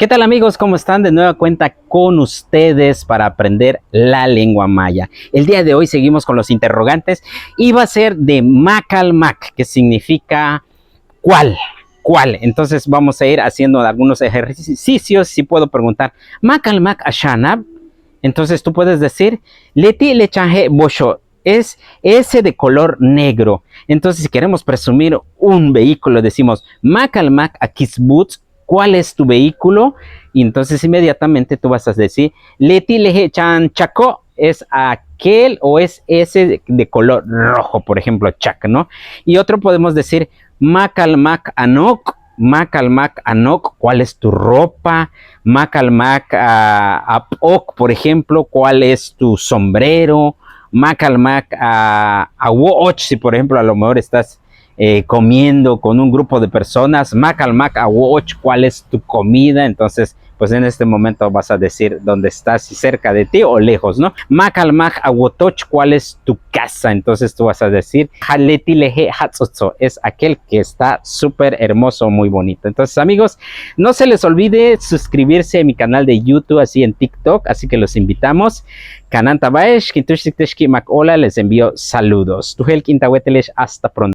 ¿Qué tal amigos? ¿Cómo están? De nueva cuenta con ustedes para aprender la lengua maya. El día de hoy seguimos con los interrogantes y va a ser de Macalmac, que significa ¿cuál? ¿Cuál? Entonces vamos a ir haciendo algunos ejercicios. Si puedo preguntar, Macalmac Ashanab. Entonces tú puedes decir, Leti lechaje bosho. Es ese de color negro. Entonces si queremos presumir un vehículo decimos, Macalmac Akisbuts. ¿Cuál es tu vehículo? Y entonces inmediatamente tú vas a decir, Leti leje chan chaco, es aquel o es ese de color rojo, por ejemplo, chac, ¿no? Y otro podemos decir, Macalmac anok, Macalmac anok, ¿cuál es tu ropa? Macalmac apok, por ejemplo, ¿cuál es tu sombrero? Macalmac awoch, si por ejemplo a lo mejor estás comiendo con un grupo de personas, Macalmac awoch, ¿cuál es tu comida? Entonces, pues en este momento vas a decir dónde estás, si cerca de ti o lejos, ¿no? Macalmac awotoch, ¿cuál es tu casa? Entonces tú vas a decir, Haleti leje hatzotzo, es aquel que está súper hermoso, muy bonito. Entonces, amigos, no se les olvide suscribirse a mi canal de YouTube, así en TikTok, así que los invitamos. Kananta Baesh, Kintushik Mac, hola, les envío saludos. Tujel Quintahuetelesh, hasta pronto.